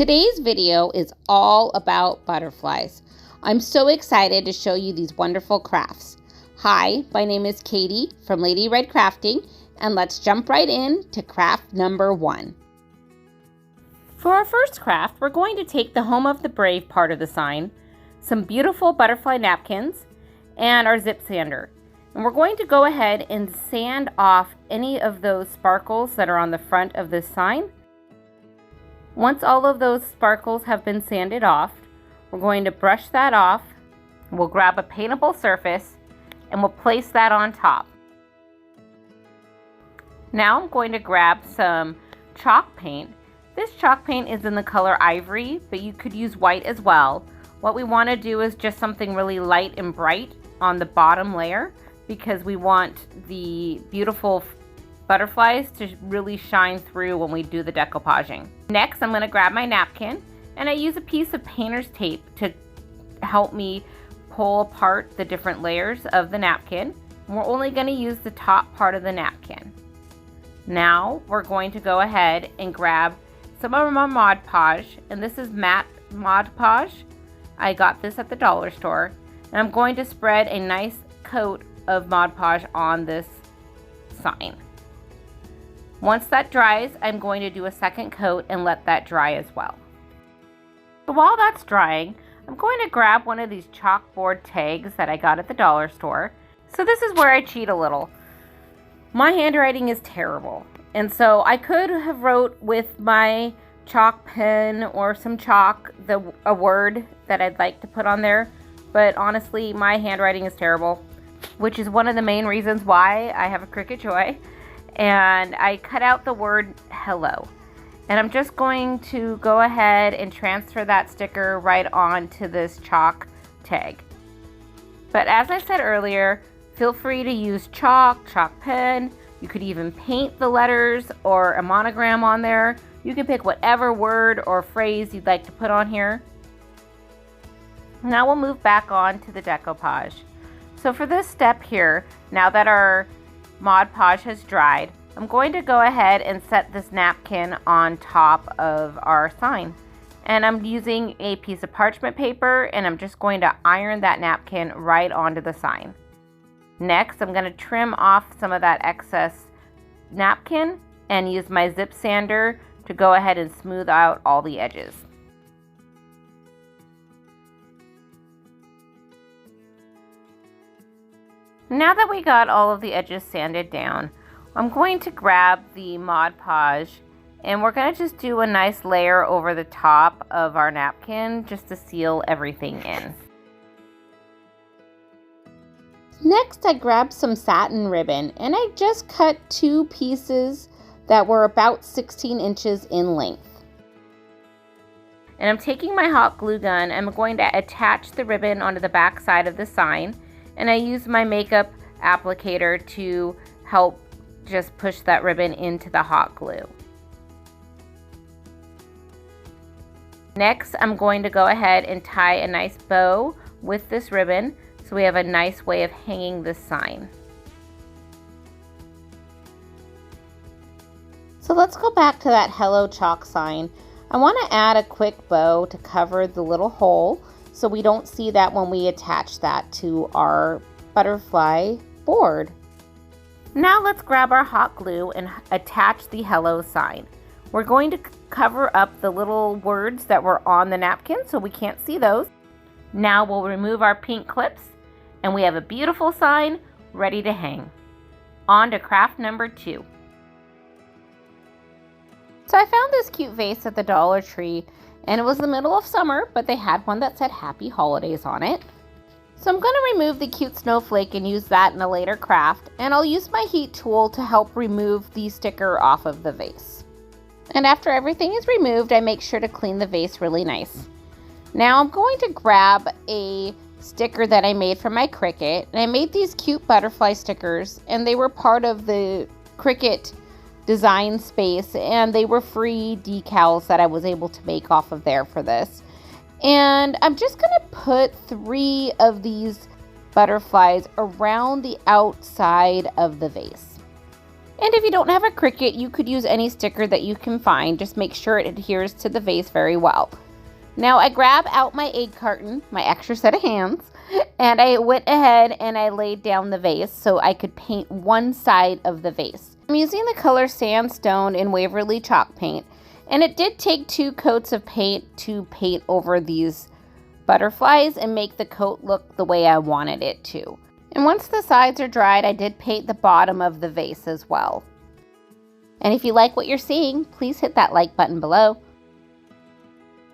Today's video is all about butterflies. I'm so excited to show you these wonderful crafts. Hi, my name is Katie from Lady Red Crafting, and let's jump right in to craft number 1. For our first craft, we're going to take the Home of the Brave part of the sign, some beautiful butterfly napkins, and our zip sander. And we're going to go ahead and sand off any of those sparkles that are on the front of this sign. Once all of those sparkles have been sanded off, we're going to brush that off. We'll grab a paintable surface and we'll place that on top. Now I'm going to grab some chalk paint. This chalk paint is in the color ivory, but you could use white as well. What we want to do is just something really light and bright on the bottom layer because we want the beautiful butterflies to really shine through when we do the decoupaging. Next, I'm going to grab my napkin and I use a piece of painter's tape to help me pull apart the different layers of the napkin. We're only going to use the top part of the napkin. Now we're going to go ahead and grab some of my Mod Podge, and this is matte Mod Podge. I got this at the dollar store, and I'm going to spread a nice coat of Mod Podge on this sign. Once that dries, I'm going to do a second coat and let that dry as well. So while that's drying, I'm going to grab one of these chalkboard tags that I got at the dollar store. So this is where I cheat a little. My handwriting is terrible, and so I could have wrote with my chalk pen or some chalk a word that I'd like to put on there, but honestly my handwriting is terrible, which is one of the main reasons why I have a Cricut Joy. And I cut out the word hello, and I'm just going to go ahead and transfer that sticker right onto this chalk tag. But as I said earlier, feel free to use chalk pen. You could even paint the letters or a monogram on there. You can pick whatever word or phrase you'd like to put on here. Now we'll move back on to the decoupage. So for this step here, now that our Mod Podge has dried, I'm going to go ahead and set this napkin on top of our sign. And I'm using a piece of parchment paper, and I'm just going to iron that napkin right onto the sign. Next, I'm going to trim off some of that excess napkin and use my zip sander to go ahead and smooth out all the edges. Now that we got all of the edges sanded down, I'm going to grab the Mod Podge and we're going to just do a nice layer over the top of our napkin just to seal everything in. Next, I grabbed some satin ribbon and I just cut 2 pieces that were about 16 inches in length. And I'm taking my hot glue gun and I'm going to attach the ribbon onto the back side of the sign. And I use my makeup applicator to help just push that ribbon into the hot glue. Next, I'm going to go ahead and tie a nice bow with this ribbon so we have a nice way of hanging this sign. So let's go back to that Hello Chalk sign. I want to add a quick bow to cover the little hole so we don't see that when we attach that to our butterfly board. Now let's grab our hot glue and attach the hello sign. We're going to cover up the little words that were on the napkin so we can't see those. Now we'll remove our pink clips and we have a beautiful sign ready to hang. On to craft number 2. So I found this cute vase at the Dollar Tree, and it was the middle of summer, but they had one that said Happy Holidays on it. So I'm going to remove the cute snowflake and use that in a later craft, and I'll use my heat tool to help remove the sticker off of the vase. And after everything is removed, I make sure to clean the vase really nice. Now I'm going to grab a sticker that I made from my Cricut, and I made these cute butterfly stickers, and they were part of the Cricut design space, and they were free decals that I was able to make off of there for this. And I'm just going to put 3 of these butterflies around the outside of the vase. And if you don't have a Cricut, you could use any sticker that you can find. Just make sure it adheres to the vase very well. Now I grab out my egg carton, my extra set of hands, and I went ahead and I laid down the vase so I could paint one side of the vase. I'm using the color Sandstone in Waverly chalk paint, and it did take 2 coats of paint to paint over these butterflies and make the coat look the way I wanted it to. And once the sides are dried, I did paint the bottom of the vase as well. And if you like what you're seeing, please hit that like button below.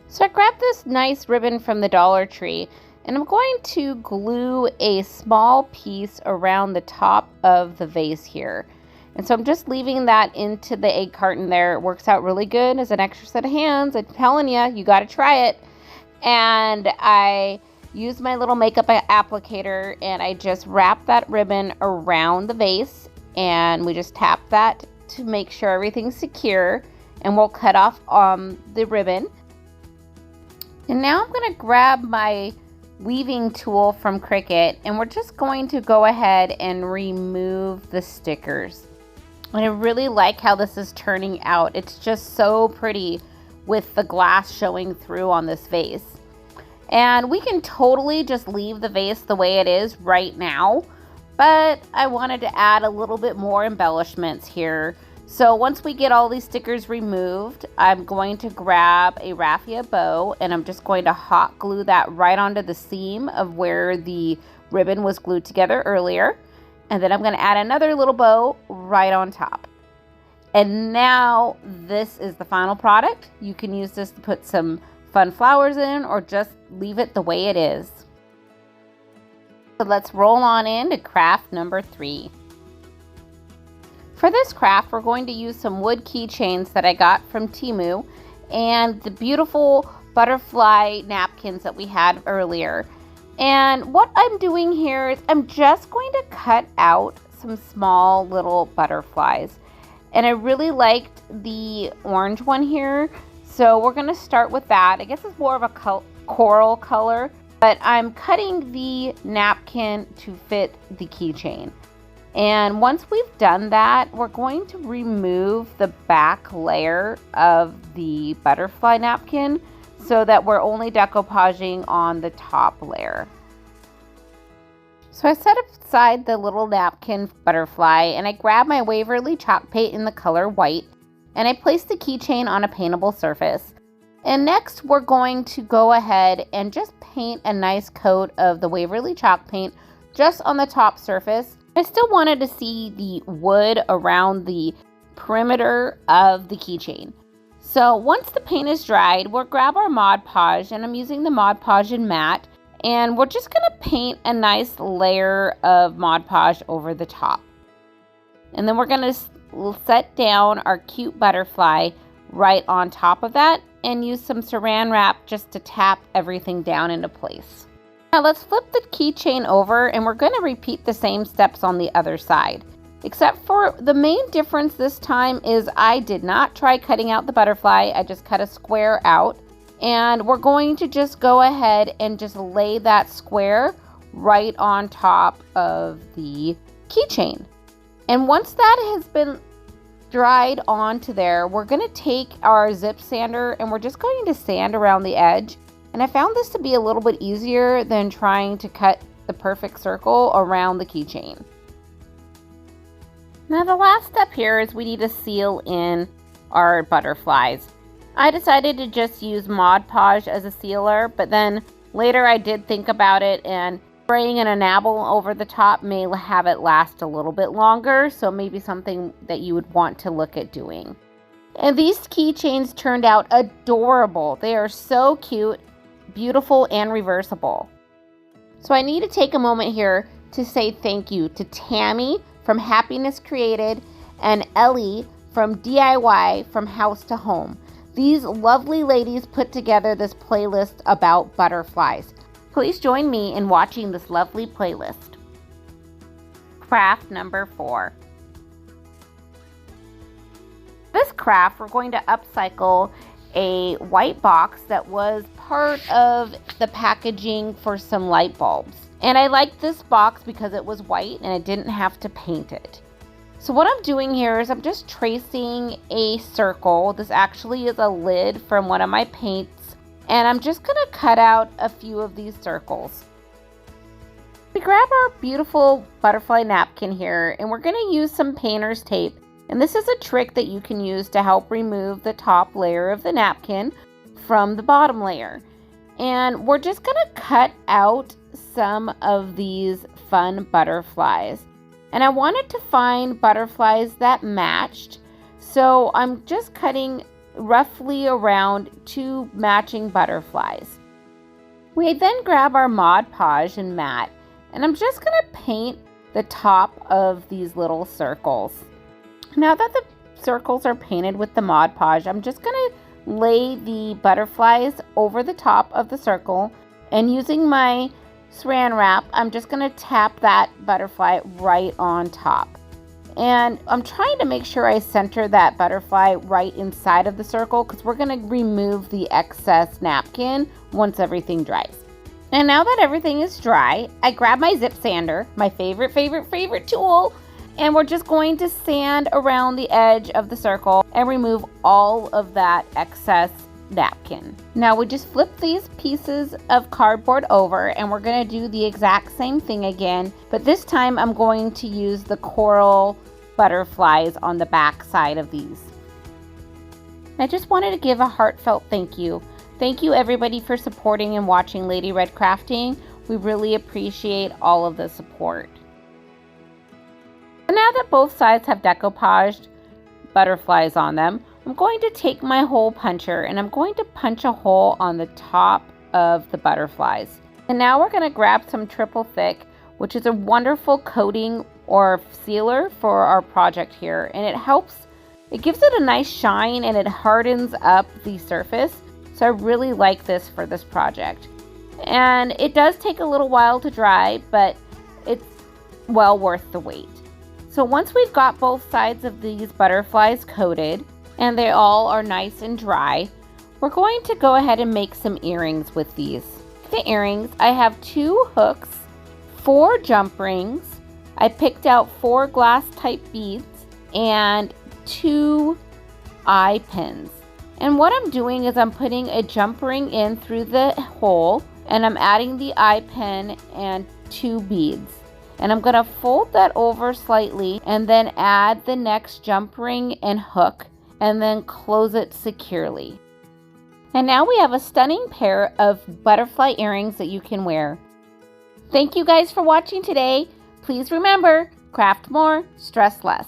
So I grabbed this nice ribbon from the Dollar Tree, and I'm going to glue a small piece around the top of the vase here. And so I'm just leaving that into the egg carton there. It works out really good as an extra set of hands. I'm telling you, you got to try it. And I use my little makeup applicator and I just wrap that ribbon around the vase, and we just tap that to make sure everything's secure, and we'll cut off the ribbon. And now I'm going to grab my weaving tool from Cricut, and we're just going to go ahead and remove the stickers. And I really like how this is turning out. It's just so pretty with the glass showing through on this vase. And we can totally just leave the vase the way it is right now, but I wanted to add a little bit more embellishments here. So once we get all these stickers removed, I'm going to grab a raffia bow, and I'm just going to hot glue that right onto the seam of where the ribbon was glued together earlier. And then I'm going to add another little bow right on top. And now this is the final product. You can use this to put some fun flowers in, or just leave it the way it is. So let's roll on into craft number 3. For this craft, we're going to use some wood keychains that I got from Temu and the beautiful butterfly napkins that we had earlier. And what I'm doing here is I'm just going to cut out some small little butterflies. And I really liked the orange one here, so we're going to start with that. I guess it's more of a coral color, but I'm cutting the napkin to fit the keychain. And once we've done that, we're going to remove the back layer of the butterfly napkin so that we're only decoupaging on the top layer. So I set aside the little napkin butterfly, and I grab my Waverly chalk paint in the color white, and I place the keychain on a paintable surface. And next we're going to go ahead and just paint a nice coat of the Waverly chalk paint just on the top surface. I still wanted to see the wood around the perimeter of the keychain. So once the paint is dried, we'll grab our Mod Podge, and I'm using the Mod Podge in matte, and we're just going to paint a nice layer of Mod Podge over the top. And then we're going to set down our cute butterfly right on top of that and use some saran wrap just to tap everything down into place. Now let's flip the keychain over, and we're going to repeat the same steps on the other side. Except for the main difference this time is I did not try cutting out the butterfly. I just cut a square out. And we're going to just go ahead and just lay that square right on top of the keychain. And once that has been dried onto there, we're going to take our zip sander and we're just going to sand around the edge. And I found this to be a little bit easier than trying to cut the perfect circle around the keychain. Now the last step here is we need to seal in our butterflies. I decided to just use Mod Podge as a sealer, but then later I did think about it, and spraying an enamel over the top may have it last a little bit longer, so maybe something that you would want to look at doing. And these keychains turned out adorable. They are so cute, beautiful, and reversible. So I need to take a moment here to say thank you to Tammy from Happiness Created and Ellie from DIY from House to Home. These lovely ladies put together this playlist about butterflies. Please join me in watching this lovely playlist. Craft number 4. This craft, we're going to upcycle a white box that was part of the packaging for some light bulbs. And I liked this box because it was white and I didn't have to paint it. So what I'm doing here is I'm just tracing a circle. This actually is a lid from one of my paints, and I'm just going to cut out a few of these circles. We grab our beautiful butterfly napkin here, and we're going to use some painter's tape. And this is a trick that you can use to help remove the top layer of the napkin from the bottom layer. And we're just going to cut out some of these fun butterflies. And I wanted to find butterflies that matched, so I'm just cutting roughly around 2 matching butterflies. We then grab our Mod Podge and mat, and I'm just going to paint the top of these little circles. Now that the circles are painted with the Mod Podge, I'm just going to lay the butterflies over the top of the circle, and using my Saran wrap, I'm just going to tap that butterfly right on top. And I'm trying to make sure I center that butterfly right inside of the circle because we're going to remove the excess napkin once everything dries. And now that everything is dry, I grab my zip sander, my favorite tool, and we're just going to sand around the edge of the circle and remove all of that excess napkin. Now we just flip these pieces of cardboard over, and we're going to do the exact same thing again, but this time I'm going to use the coral butterflies on the back side of these. I just wanted to give a heartfelt thank you. Thank you everybody for supporting and watching Lady Red Crafting. We really appreciate all of the support. And now that both sides have decoupaged butterflies on them, I'm going to take my hole puncher and I'm going to punch a hole on the top of the butterflies. And now we're going to grab some triple thick, which is a wonderful coating or sealer for our project here. And it gives it a nice shine and it hardens up the surface. So I really like this for this project. And it does take a little while to dry, but it's well worth the wait. So once we've got both sides of these butterflies coated, and they all are nice and dry, we're going to go ahead and make some earrings with these. The earrings, I have 2 hooks, 4 jump rings, I picked out 4 glass type beads, and 2 eye pins. And what I'm doing is I'm putting a jump ring in through the hole, and I'm adding the eye pin and 2 beads. And I'm going to fold that over slightly and then add the next jump ring and hook, and then close it securely. And now we have a stunning pair of butterfly earrings that you can wear. Thank you guys for watching today. Please remember, craft more, stress less.